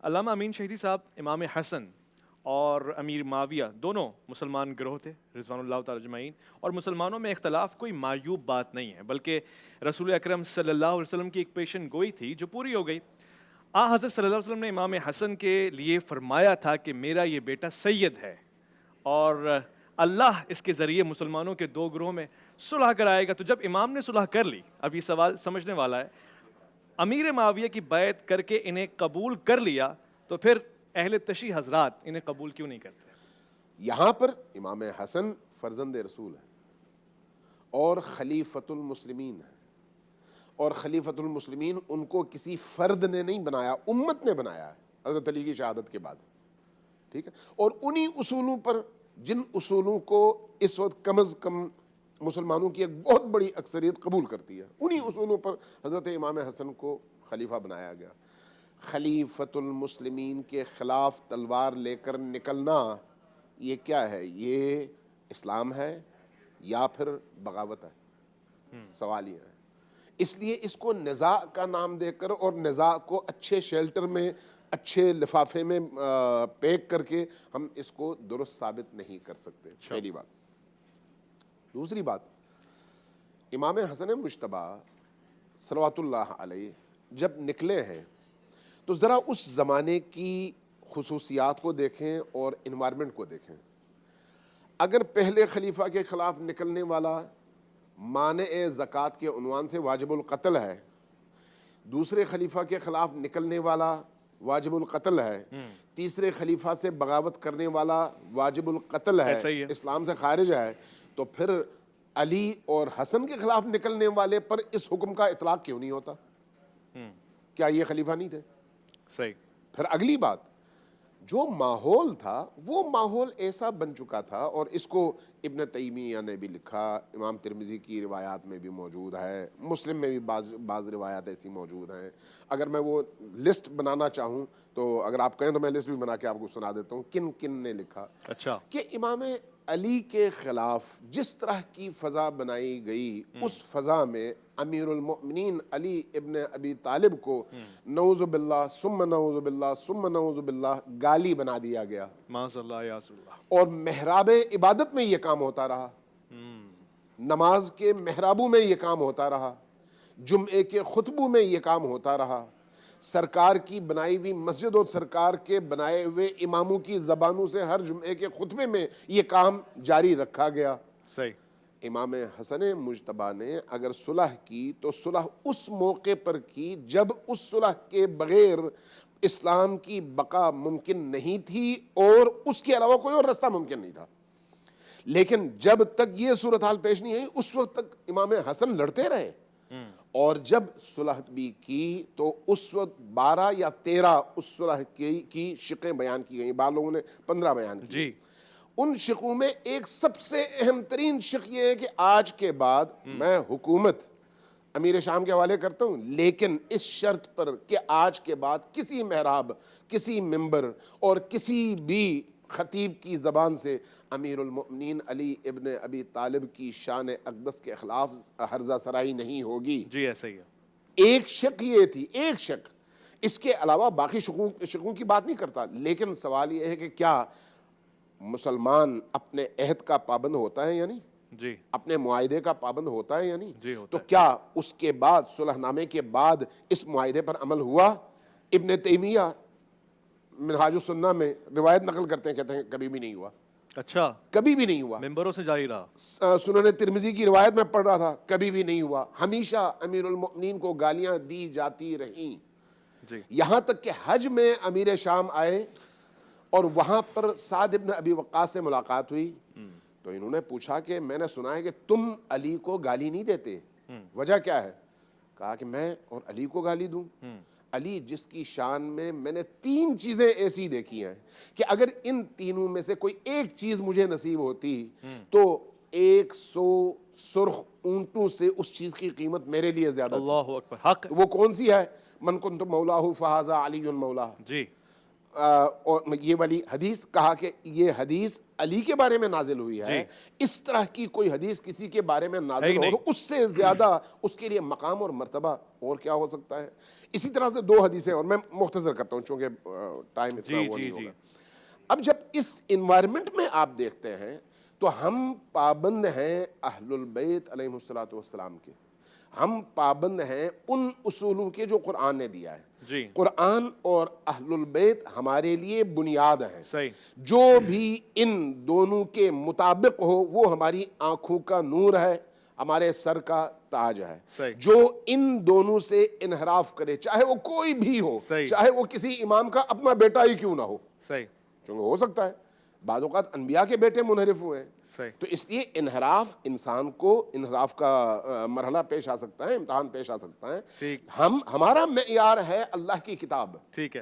علامہ امین شہیدی صاحب امام حسن اور امیر معاویہ دونوں مسلمان گروہ تھے رضوان اللہ تعالی اجمعین، اور مسلمانوں میں اختلاف کوئی معیوب بات نہیں ہے، بلکہ رسول اکرم صلی اللہ علیہ وسلم کی ایک پیشن گوئی تھی جو پوری ہو گئی۔ حضرت صلی اللہ علیہ وسلم نے امام حسن کے لیے فرمایا تھا کہ میرا یہ بیٹا سید ہے، اور اللہ اس کے ذریعے مسلمانوں کے دو گروہوں میں صلح کرائے گا۔ تو جب امام نے صلح کر لی، اب یہ سوال سمجھنے والا ہے، امیر معاویہ کی بیعت کر کے انہیں قبول کر لیا، تو پھر اہل تشیع حضرات انہیں قبول کیوں نہیں کرتے؟ یہاں پر امام حسن فرزند رسول ہے اور خلیفۃ المسلمین ہے، اور خلیفۃ المسلمین ان کو کسی فرد نے نہیں بنایا، امت نے بنایا ہے حضرت علی کی شہادت کے بعد، ٹھیک ہے؟ اور انہی اصولوں پر، جن اصولوں کو اس وقت کم از کم مسلمانوں کی ایک بہت بڑی اکثریت قبول کرتی ہے، انہی اصولوں پر حضرت امام حسن کو خلیفہ بنایا گیا۔ خلیفۃ المسلمین کے خلاف تلوار لے کر نکلنا یہ کیا ہے؟ یہ اسلام ہے یا پھر بغاوت ہے؟ سوال یہ ہے۔ اس لیے اس کو نزاع کا نام دے کر اور نزاع کو اچھے شیلٹر میں، اچھے لفافے میں پیک کر کے ہم اس کو درست ثابت نہیں کر سکتے، پہلی بات۔ دوسری بات، امام حسن مجتبیٰ صلوات اللہ علیہ جب نکلے ہیں تو ذرا اس زمانے کی خصوصیات کو دیکھیں اور انوائرمنٹ کو دیکھیں۔ اگر پہلے خلیفہ کے خلاف نکلنے والا مانع زکوٰۃ کے عنوان سے واجب القتل ہے، دوسرے خلیفہ کے خلاف نکلنے والا واجب القتل ہے، تیسرے خلیفہ سے بغاوت کرنے والا واجب القتل ہے، اسلام سے خارج ہے، تو پھر علی اور حسن کے خلاف نکلنے والے پر اس حکم کا اطلاق کیوں نہیں ہوتا؟ کیا یہ خلیفہ نہیں تھے؟ صحیح۔ پھر اگلی بات، جو ماحول تھا وہ ماحول ایسا بن چکا تھا، اور اس کو ابن تیمیہ نے بھی لکھا، امام ترمذی کی روایات میں بھی موجود ہے، مسلم میں بھی بعض روایات ایسی موجود ہیں۔ اگر میں وہ لسٹ بنانا چاہوں تو اگر آپ کہیں تو میں لسٹ بھی بنا کے آپ کو سنا دیتا ہوں کن کن نے لکھا اچھا کہ امام علی کے خلاف جس طرح کی فضا بنائی گئی، اس فضا میں امیر المؤمنین علی ابن ابی طالب کو نعوذ باللہ ثم نعوذ باللہ ثم نعوذ باللہ گالی بنا دیا گیا، معاذ اللہ یاذ اللہ، اور محراب عبادت میں یہ کام ہوتا رہا، نماز کے محرابوں میں یہ کام ہوتا رہا، جمعے کے خطبوں میں یہ کام ہوتا رہا، سرکار کی بنائی ہوئی مسجد اور سرکار کے بنائے ہوئے اماموں کی زبانوں سے ہر جمعے کے خطبے میں یہ کام جاری رکھا گیا۔ صحیح۔ امام حسن مجتبیٰ نے اگر صلح کی تو صلح اس موقع پر کی جب اس صلح کے بغیر اسلام کی بقا ممکن نہیں تھی اور اس کے علاوہ کوئی اور رستہ ممکن نہیں تھا۔ لیکن جب تک یہ صورتحال پیش نہیں آئی اس وقت تک امام حسن لڑتے رہے، اور جب صلح بھی کی تو اس وقت 12 یا 13 اس صلح کی شقیں بیان کی گئیں، بعض لوگوں نے 15 بیان کی۔ جی۔ ان شقوں میں ایک سب سے اہم ترین شق یہ ہے کہ آج کے بعد میں حکومت امیر شام کے حوالے کرتا ہوں، لیکن اس شرط پر کہ آج کے بعد کسی محراب، کسی ممبر اور کسی بھی خطیب کی زبان سے امیر المؤمنین علی ابن ابی طالب کی شان اقدس کے خلاف ہرزہ سرائی نہیں ہوگی۔ جی ایسا ہی ہے۔ ایک شق یہ تھی، ایک شق، اس کے علاوہ باقی شقوں کی بات نہیں کرتا، لیکن سوال یہ ہے کہ کیا مسلمان اپنے عہد کا پابند ہوتا ہے یا نہیں؟ جی اپنے معاہدے کا پابند ہوتا ہے یا نہیں؟ جی ہوتا تو ہے۔ کیا اس کے بعد صلح نامے کے بعد اس معاہدے پر عمل ہوا؟ ابن تیمیہ منہاج السنہ میں روایت نقل کرتے ہیں، کہتے ہیں کبھی بھی نہیں ہوا۔ اچھا، کبھی بھی نہیں ہوا۔ ممبروں سے جاری رہا۔ سنن ترمذی کی روایت میں پڑھ رہا تھا، کبھی بھی نہیں ہوا۔ ہمیشہ امیر المؤمنین کو گالیاں دی جاتی رہیں، جی یہاں تک کہ حج میں امیر شام آئے اور وہاں پر سعد ابن ابی وقاص سے ملاقات ہوئی تو انہوں نے پوچھا کہ میں نے سنا ہے کہ تم علی کو گالی نہیں دیتے، وجہ کیا ہے؟ کہا کہ میں اور علی کو گالی دوں؟ علی جس کی شان میں نے 3 چیزیں ایسی دیکھی ہیں کہ اگر ان تینوں میں سے کوئی ایک چیز مجھے نصیب ہوتی تو 100 سرخ اونٹوں سے اس چیز کی قیمت میرے لیے زیادہ تھی۔ اللہ اکبر، حق۔ وہ کون سی ہے؟ من کنت مولاہ فہذا علی مولاہ۔ جی اور یہ والی حدیث کہا کہ یہ حدیث علی کے بارے میں نازل ہوئی ہے، اس طرح کی کوئی حدیث کسی کے بارے میں نازل ہو تو اس سے زیادہ اس کے لیے مقام اور مرتبہ اور کیا ہو سکتا ہے. اسی طرح سے دو حدیثیں اور میں مختصر کرتا ہوں چونکہ ٹائم اتنا وہ نہیں ہوگا. اب جب اس انوائرمنٹ میں آپ دیکھتے ہیں تو ہم پابند ہیں اہل البیت علیہم الصلوۃ والسلام کے، ہم پابند ہیں ان اصولوں کے جو قرآن نے دیا ہے. قرآن اور اہل البیت ہمارے لیے بنیاد ہیں. جو بھی ان دونوں کے مطابق ہو وہ ہماری آنکھوں کا نور ہے، ہمارے سر کا تاج ہے. جو ان دونوں سے انحراف کرے، چاہے وہ کوئی بھی ہو، چاہے وہ کسی امام کا اپنا بیٹا ہی کیوں نہ ہو، چونکہ ہو سکتا ہے بعض اوقات انبیاء کے بیٹے منحرف ہوئے ہیں، تو اس لیے انحراف انسان کو انحراف کا مرحلہ پیش آ سکتا ہے، امتحان پیش آ سکتا ہے. ہمارا معیار ہے اللہ کی کتاب،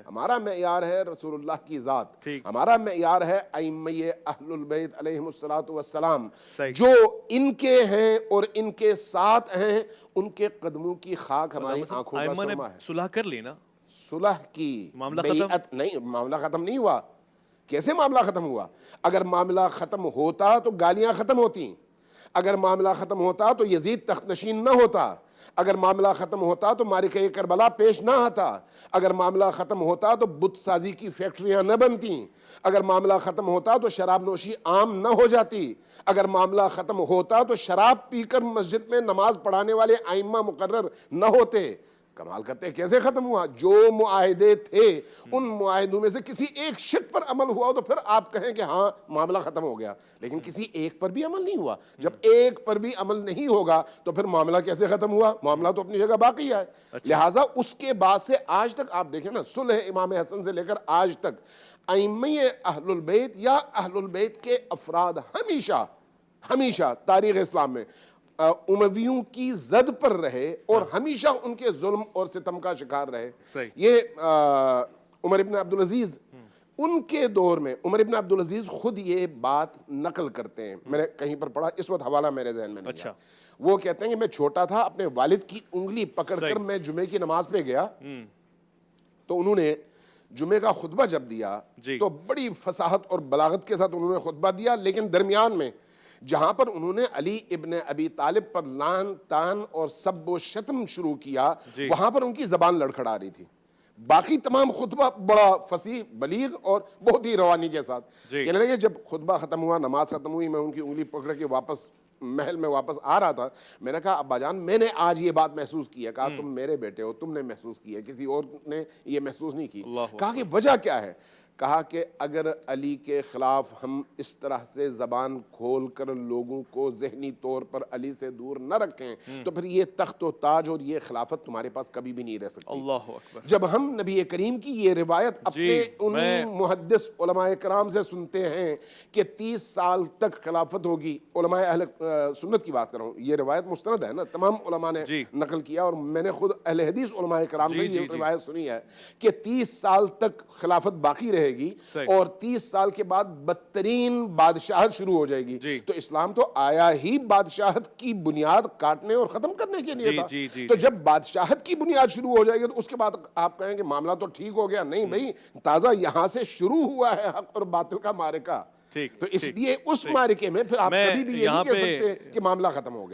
ہمارا معیار ہے رسول اللہ کی ذات، ہمارا معیار ہے ائمہ اہل البیت علیہم الصلوۃ والسلام جو ان کے ہیں اور ان کے ساتھ ہیں. ان کے قدموں کی خاک ہماری آنکھوں کا سرما ہے. صلح کر لی نا، صلح کی بیعت نہیں، معاملہ ختم نہیں ہوا. کیسے معاملہ ختم ہوا؟ اگر معاملہ ختم ہوتا تو گالیاں ختم ہوتی، اگر معاملہ ختم ہوتا تو یزید تخت نشین نہ ہوتا، اگر معاملہ ختم ہوتا تو معرکہ کربلا پیش نہ آتا، اگر معاملہ ختم ہوتا تو بت سازی کی فیکٹریاں نہ بنتیں، اگر معاملہ ختم ہوتا تو شراب نوشی عام نہ ہو جاتی، اگر معاملہ ختم ہوتا تو شراب پی کر مسجد میں نماز پڑھانے والے ائمہ مقرر نہ ہوتے. کمال کرتے ہیں کیسے ختم ہوا؟ جو معاہدے تھے ان معاہدوں میں سے کسی ایک شق پر عمل ہوا تو پھر آپ کہیں کہ ہاں معاملہ ختم ہو گیا، لیکن کسی ایک پر بھی عمل نہیں ہوا. جب ایک پر بھی عمل نہیں ہوگا تو پھر معاملہ کیسے ختم ہوا؟ معاملہ تو اپنی جگہ باقی ہے. لہٰذا اس کے بعد سے آج تک آپ دیکھیں نا، صلح امام حسن سے لے کر آج تک ائمہ اہل البیت یا اہل البیت کے افراد ہمیشہ تاریخ اسلام میں امویوں کی زد پر رہے اور ہمیشہ ان کے ظلم اور ستم کا شکار رہے. یہ عمر ابن عبدالعزیز، ان کے دور میں عمر ابن عبدالعزیز خود یہ بات نقل کرتے ہیں، میں نے کہیں پر پڑھا، اس وقت حوالہ میرے ذہن میں نہیں ہے. وہ کہتے ہیں کہ میں چھوٹا تھا، اپنے والد کی انگلی پکڑ کر میں جمعے کی نماز پہ گیا تو انہوں نے جمعے کا خطبہ جب دیا تو بڑی فصاحت اور بلاغت کے ساتھ انہوں نے خطبہ دیا، لیکن درمیان میں جہاں پر انہوں نے علی ابن ابی طالب پر لعن تان اور سب و شتم شروع کیا، وہاں پر ان کی زبان لڑکھڑا رہی تھی. باقی تمام خطبہ بڑا فصیح بلیغ اور بہت ہی روانی کے ساتھ کہنے لگے. جب خطبہ ختم ہوا، نماز ختم ہوئی، میں ان کی انگلی پکڑ کے واپس محل میں واپس آ رہا تھا. میں نے کہا ابا جان میں نے آج یہ بات محسوس کی ہے. کہا تم میرے بیٹے ہو، تم نے محسوس کی ہے، کسی اور نے یہ محسوس نہیں کی. کہا کہ وجہ کیا ہے؟ کہا کہ اگر علی کے خلاف ہم اس طرح سے زبان کھول کر لوگوں کو ذہنی طور پر علی سے دور نہ رکھیں تو پھر یہ تخت و تاج اور یہ خلافت تمہارے پاس کبھی بھی نہیں رہ سکتی. اللہ اکبر. جب ہم نبی کریم کی یہ روایت اپنے ان محدث علماء کرام سے سنتے ہیں کہ 30 سال تک خلافت ہوگی، علماء اہل سنت کی بات کر رہا ہوں، یہ روایت مستند ہے نا، تمام علماء نے نقل کیا اور میں نے خود اہل حدیث علماء کرام سے یہ روایت سنی ہے کہ 30 سال تک خلافت باقی رہے گی اور 30 سال کے بعد بدترین بادشاہت شروع ہو جائے گی. تو اسلام تو آیا ہی بادشاہت کی بنیاد کاٹنے اور ختم کرنے کے لیے تھا. تو جب بادشاہت کی بنیاد شروع ہو جائے گی تو اس کے بعد آپ کہیں کہ معاملہ تو ٹھیک ہو گیا. نہیں بھائی، تازہ یہاں سے شروع ہوا ہے حق اور باطل کا معرکہ. تو اس لیے اس معرکے میں پھر آپ کبھی بھی یہ نہیں کہہ سکتے کہ معاملہ ختم ہو گیا.